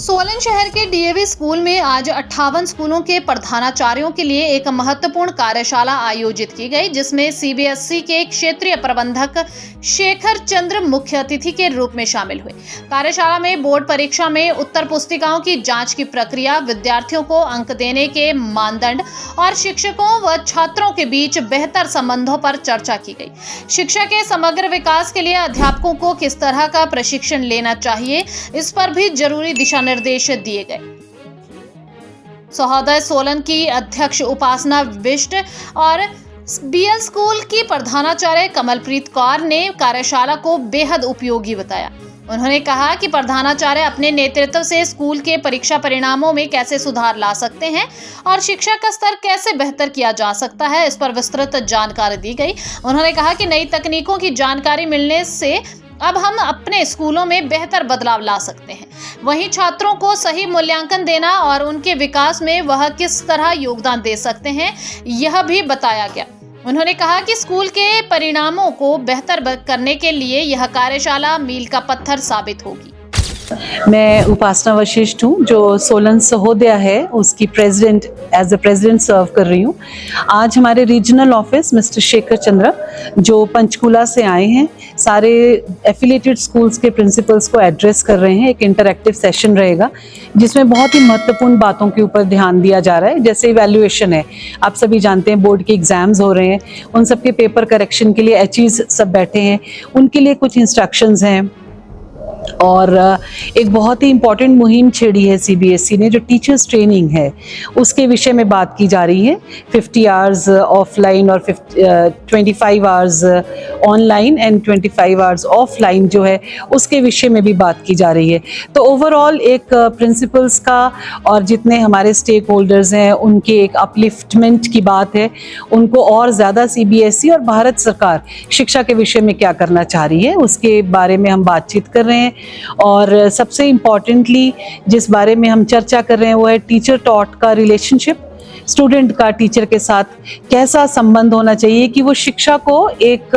सोलन शहर के DAV school में आज 58 स्कूलों के प्रधानाचार्यों के लिए एक महत्वपूर्ण कार्यशाला आयोजित की गई, जिसमें सीबीएसई के क्षेत्रीय प्रबंधक शेखर चंद्र मुख्य अतिथि के रूप में शामिल हुए। कार्यशाला में बोर्ड परीक्षा में उत्तर पुस्तिकाओं की जांच की प्रक्रिया, विद्यार्थियों को अंक देने के मानदंड और शिक्षकों व छात्रों के बीच बेहतर संबंधों पर चर्चा की गई। शिक्षा के समग्र विकास के लिए अध्यापकों को किस तरह का प्रशिक्षण लेना चाहिए, इस पर भी जरूरी दिशा निर्देश दिए गए। सहोदय सोलन की अध्यक्ष उपासना विष्ट और बीएल स्कूल की प्रधानाचार्य कमलप्रीत कौर ने कार्यशाला को बेहद उपयोगी बताया। उन्होंने कहा कि प्रधानाचार्य अपने नेतृत्व से स्कूल के परीक्षा परिणामों में कैसे सुधार ला सकते हैं और शिक्षा का स्तर कैसे बेहतर किया जा सकता है, इस पर विस्तृत जानकारी दी गई। उन्होंने कहा कि नई तकनीकों की जानकारी मिलने से अब हम अपने स्कूलों में बेहतर बदलाव ला सकते हैं। वहीं छात्रों को सही मूल्यांकन देना और उनके विकास में वह किस तरह योगदान दे सकते हैं, यह भी बताया गया। उन्होंने कहा कि स्कूल के परिणामों को बेहतर करने के लिए यह कार्यशाला मील का पत्थर साबित होगी। मैं उपासना वशिष्ठ हूँ, जो सोलन सहोदया है उसकी प्रेसिडेंट एज ए प्रेसिडेंट सर्व कर रही हूँ। आज हमारे रीजनल ऑफिस मिस्टर शेखर चंद्र जो पंचकुला से आए हैं, सारे एफिलिएटेड स्कूल्स के प्रिंसिपल्स को एड्रेस कर रहे हैं। एक इंटरैक्टिव सेशन रहेगा जिसमें बहुत ही महत्वपूर्ण बातों के ऊपर ध्यान दिया जा रहा है। जैसे इवैल्यूएशन है, आप सभी जानते हैं बोर्ड के एग्जाम्स हो रहे हैं, उन सबके पेपर करेक्शन के लिए एचईज सब बैठे हैं, उनके लिए कुछ इंस्ट्रक्शंस हैं। और एक बहुत ही इम्पॉर्टेंट मुहिम छेड़ी है सीबीएसई ने, जो टीचर्स ट्रेनिंग है उसके विषय में बात की जा रही है। 50 आवर्स ऑफलाइन और 25 hours online and 25 hours offline जो है उसके विषय में भी बात की जा रही है। तो ओवरऑल एक प्रिंसिपल्स का और जितने हमारे स्टेक होल्डर्स हैं उनके एक अपलिफ्टमेंट की बात है। उनको और ज़्यादा सीबीएसई और भारत सरकार शिक्षा के विषय में क्या करना चाह रही है उसके बारे में हम बातचीत कर रहे हैं। और सबसे इम्पॉर्टेंटली जिस बारे में हम चर्चा कर रहे हैं वो है टीचर टॉट का रिलेशनशिप। स्टूडेंट का टीचर के साथ कैसा संबंध होना चाहिए कि वो शिक्षा को एक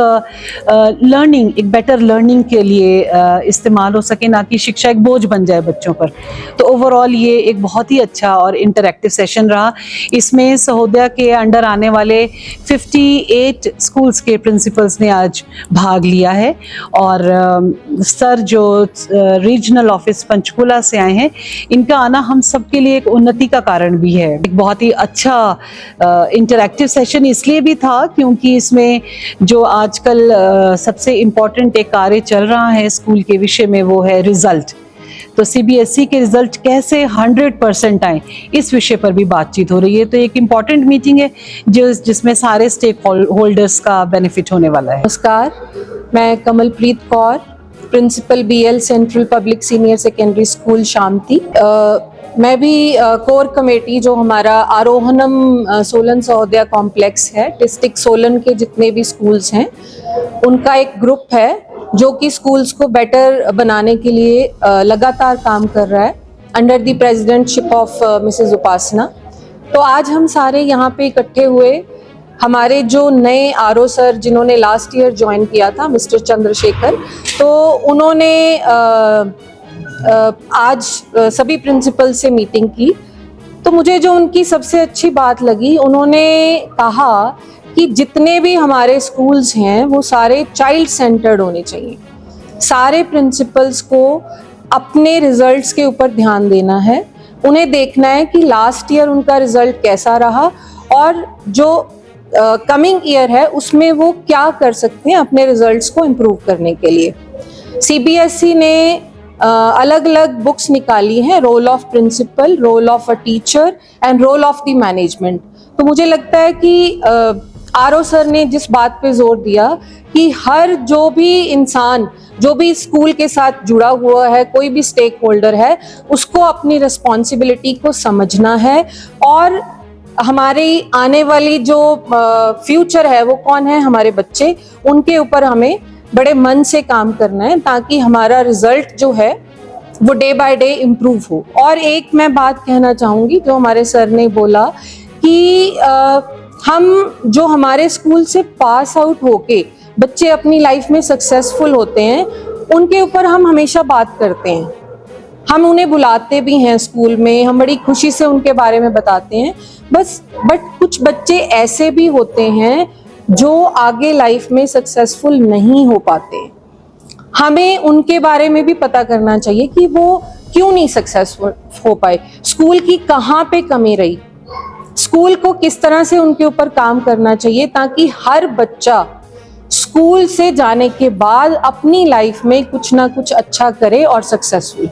लर्निंग, एक बेटर लर्निंग के लिए इस्तेमाल हो सके, ना कि शिक्षा एक बोझ बन जाए बच्चों पर। तो ओवरऑल ये एक बहुत ही अच्छा और इंटरैक्टिव सेशन रहा। इसमें सहोदया के अंडर आने वाले 58 स्कूल्स के प्रिंसिपल्स ने आज भाग लिया है। और सर जो रीजनल ऑफिस पंचकुला से आए हैं, इनका आना हम सबके लिए एक उन्नति का कारण भी है। एक बहुत ही अच्छा इंटरैक्टिव सेशन इसलिए भी था क्योंकि इसमें जो आजकल सबसे इम्पोर्टेंट एक कार्य चल रहा है स्कूल के विषय में वो है रिजल्ट। तो सीबीएसई के रिजल्ट कैसे 100% आए, इस विषय पर भी बातचीत हो रही है। तो एक इम्पॉर्टेंट मीटिंग है जिसमें सारे स्टेक होल्डर्स का बेनिफिट होने वाला है। नमस्कार, मैं Kamalpreet Kaur, principal BL central public senior secondary school Shamti. मैं भी कोर कमेटी जो हमारा आरोहणम सोलन सहोदया कॉम्प्लेक्स है, डिस्ट्रिक्ट सोलन के जितने भी स्कूल्स हैं उनका एक ग्रुप है जो कि स्कूल्स को बेटर बनाने के लिए लगातार काम कर रहा है under the presidentship of Mrs Upasana. तो आज हम सारे यहाँ पे इकट्ठे हुए। हमारे जो नए आरओ सर जिन्होंने लास्ट ईयर ज्वाइन किया था, मिस्टर चंद्रशेखर, तो उन्होंने आज सभी प्रिंसिपल से मीटिंग की। तो मुझे जो उनकी सबसे अच्छी बात लगी, उन्होंने कहा कि जितने भी हमारे स्कूल्स हैं वो सारे चाइल्ड सेंटर्ड होने चाहिए। सारे प्रिंसिपल्स को अपने रिजल्ट्स के ऊपर ध्यान देना है। उन्हें देखना है कि लास्ट ईयर उनका रिजल्ट कैसा रहा और जो कमिंग ईयर है उसमें वो क्या कर सकते हैं अपने रिजल्ट्स को इम्प्रूव करने के लिए। सीबीएसई ने अलग अलग बुक्स निकाली हैं, role of principal, role of a teacher and role of the management. तो मुझे लगता है कि आरओ सर ने जिस बात पे जोर दिया कि हर जो भी इंसान जो भी स्कूल के साथ जुड़ा हुआ है, कोई भी स्टेक होल्डर है, उसको अपनी रिस्पॉन्सिबिलिटी को समझना है और हमारी आने वाली जो फ्यूचर है वो कौन है, हमारे बच्चे, उनके ऊपर हमें बड़े मन से काम करना है ताकि हमारा रिजल्ट जो है वो डे बाय डे इम्प्रूव हो। और एक मैं बात कहना चाहूँगी जो हमारे सर ने बोला कि हम जो हमारे स्कूल से पास आउट होके बच्चे अपनी लाइफ में सक्सेसफुल होते हैं उनके ऊपर हम हमेशा बात करते हैं। हम उन्हें बुलाते भी हैं स्कूल में, हम बड़ी खुशी से उनके बारे में बताते हैं। बट कुछ बच्चे ऐसे भी होते हैं जो आगे लाइफ में सक्सेसफुल नहीं हो पाते। हमें उनके बारे में भी पता करना चाहिए कि वो क्यों नहीं सक्सेसफुल हो पाए, स्कूल की कहाँ पे कमी रही, स्कूल को किस तरह से उनके ऊपर काम करना चाहिए, ताकि हर बच्चा स्कूल से जाने के बाद अपनी लाइफ में कुछ ना कुछ अच्छा करे और सक्सेसफुल।